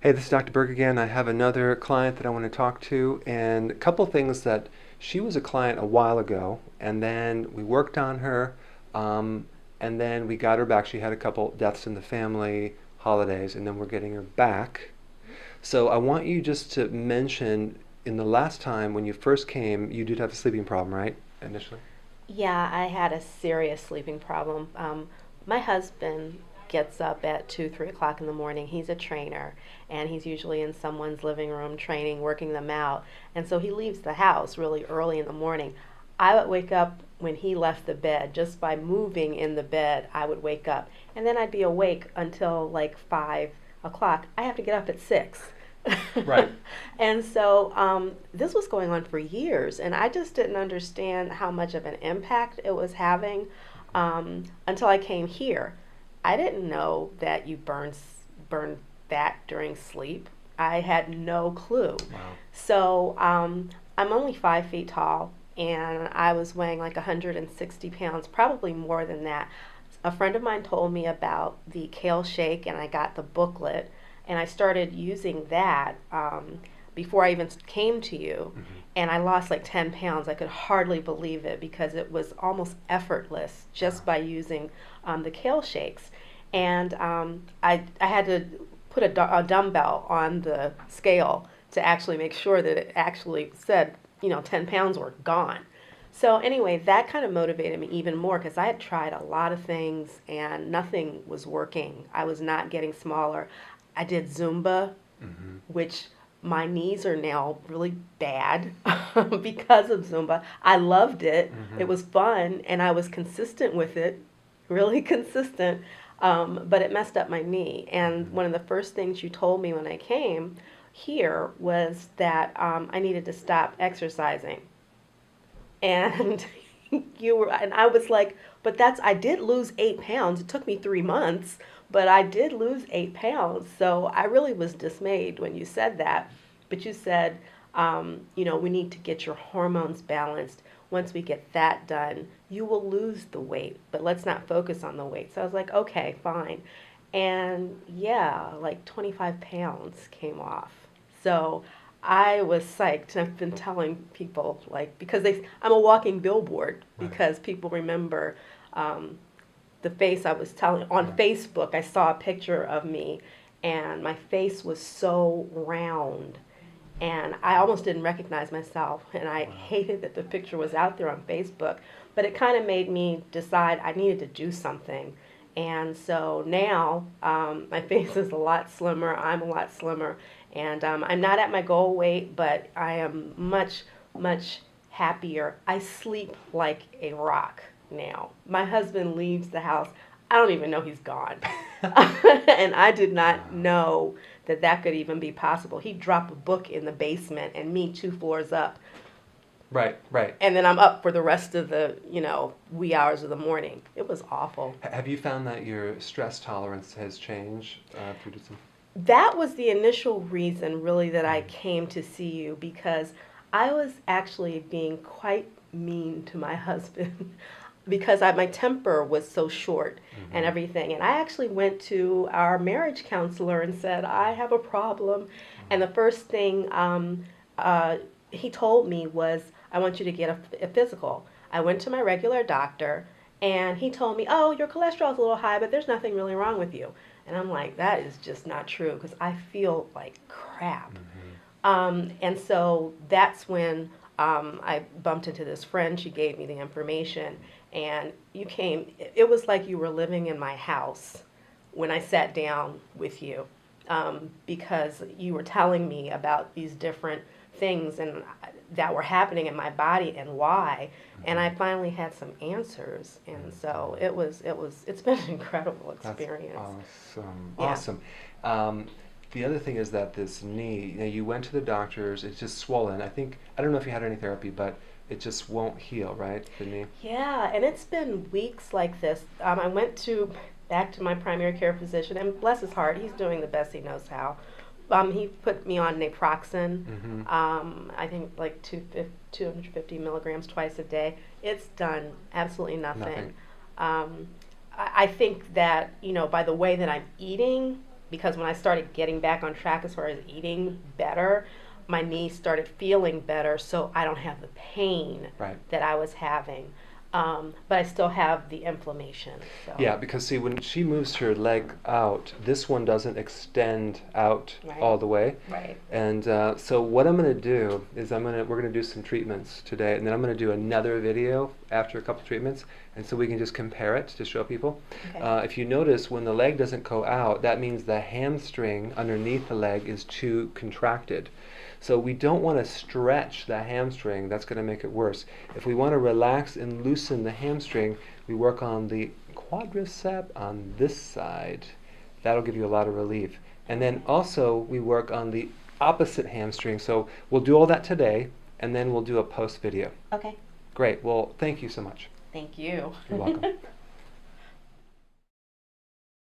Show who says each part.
Speaker 1: Hey, this is Dr. Berg again. I have another client that I want to talk to, and a couple things that she was a client a while ago, and then we worked on her, um, and then we got her back. She had a couple deaths in the family, holidays, and then we're getting her back. So I want you just to mention in the last time when you first came, you did have a sleeping problem, right? Initially?
Speaker 2: Yeah, I had a serious sleeping problem. My husband gets up at 2, 3 o'clock in the morning. He's a trainer, and he's usually in someone's living room training, working them out. And so he leaves the house really early in the morning. I would wake up when he left the bed. Just by moving in the bed, I would wake up. And then I'd be awake until like 5 o'clock. I have to get up at 6.
Speaker 1: Right.
Speaker 2: And so this was going on for years, and I just didn't understand how much of an impact it was having until I came here. I didn't know that you burn fat during sleep. I had no clue.
Speaker 1: Wow.
Speaker 2: So I'm only 5 feet tall, and I was weighing like 160 pounds, probably more than that. A friend of mine told me about the kale shake, and I got the booklet, and I started using that before I even came to you,
Speaker 1: Hmm.
Speaker 2: and I lost like 10 pounds. I could hardly believe it because it was almost effortless just
Speaker 1: Wow.
Speaker 2: by using the kale shakes. And I had to put a dumbbell on the scale to actually make sure that it actually said, 10 pounds were gone. So anyway, that kind of motivated me even more because I had tried a lot of things and nothing was working. I was not getting smaller. I did Zumba,
Speaker 1: Hmm.
Speaker 2: which my knees are now really bad because of Zumba. I loved it. It
Speaker 1: Hmm.
Speaker 2: was fun and I was consistent with it, really consistent. But it messed up my knee. And
Speaker 1: Hmm.
Speaker 2: one of the first things you told me when I came here was that I needed to stop exercising. And and I was like, but I did lose 8 pounds. It took me 3 months, but I did lose 8 pounds. So I really was dismayed when you said that. But you said, we need to get your hormones balanced. Once we get that done, you will lose the weight, but let's not focus on the weight. So I was like, okay, fine. And yeah, like 25 pounds came off. So I was psyched. I've been telling people like because I'm a walking billboard
Speaker 1: Right.
Speaker 2: because people remember um, the face I was telling on
Speaker 1: Right.
Speaker 2: Facebook. I saw a picture of me, and my face was so round, and I almost didn't recognize myself. And I
Speaker 1: Wow.
Speaker 2: hated that the picture was out there on Facebook, but it kind of made me decide I needed to do something. And so now my face is a lot slimmer. I'm a lot slimmer, and I'm not at my goal weight, but I am much, much happier. I sleep like a rock now. My husband leaves the house. I don't even know he's gone. And I did not
Speaker 1: Wow.
Speaker 2: know that that could even be possible. He'd drop a book in the basement and me 2 floors up,
Speaker 1: Right. Right.
Speaker 2: and then I'm up for the rest of the, wee hours of the morning. It was awful.
Speaker 1: Have you found that your stress tolerance has changed through some?
Speaker 2: That was the initial reason, really, that I
Speaker 1: Mhm.
Speaker 2: came to see you because I was actually being quite mean to my husband because my temper was so short and
Speaker 1: Mhm.
Speaker 2: everything. And I actually went to our marriage counselor and said, I have a problem. And
Speaker 1: Mhm.
Speaker 2: the first thing uh, he told me was, I want you to get a physical. I went to my regular doctor and he told me, oh, your cholesterol's a little high, but there's nothing really wrong with you. And I'm like, that is just not true because I feel like crap.
Speaker 1: Mhm.
Speaker 2: And so that's when I bumped into this friend. She gave me the information, and you came. It was like you were living in my house when I sat down with you because you were telling me about these different things and that were happening in my body and why. And I
Speaker 1: Mhm.
Speaker 2: finally had some answers, and so
Speaker 1: Mhm.
Speaker 2: it's been an incredible
Speaker 1: That's
Speaker 2: experience.
Speaker 1: awesome.
Speaker 2: Yeah.
Speaker 1: Awesome. Um, the other thing is that this knee, you went to the doctors, it's just swollen. I don't know if you had any therapy, but it just won't heal, right? The knee?
Speaker 2: Yeah, and it's been weeks like this. I went back to my primary care physician, and bless his heart, he's doing the best he knows how. He put me on naproxen.
Speaker 1: Mm-hmm.
Speaker 2: I think like 250 milligrams twice a day. It's done absolutely
Speaker 1: Nothing.
Speaker 2: nothing. Um, I think that by the way that I'm eating, because when I started getting back on track as far as eating better, my knees started feeling better, so I don't have the pain
Speaker 1: Right.
Speaker 2: that I was having. But I still have the inflammation. So.
Speaker 1: Yeah, because see, when she moves her leg out, this one doesn't extend out
Speaker 2: Right.
Speaker 1: all the way.
Speaker 2: Right.
Speaker 1: And so what I'm going to do is we're going to do some treatments today, and then I'm going to do another video after a couple treatments, and so we can just compare it to show people.
Speaker 2: Okay.
Speaker 1: If you notice, when the leg doesn't go out, that means the hamstring underneath the leg is too contracted. So we don't want to stretch the hamstring. That's going to make it worse. If we want to relax and loosen the hamstring, we work on the quadricep on this side. That'll give you a lot of relief. And then also we work on the opposite hamstring. So we'll do all that today, and then we'll do a post video.
Speaker 2: Okay.
Speaker 1: Great. Well, thank you so much.
Speaker 2: Thank you.
Speaker 1: You're welcome.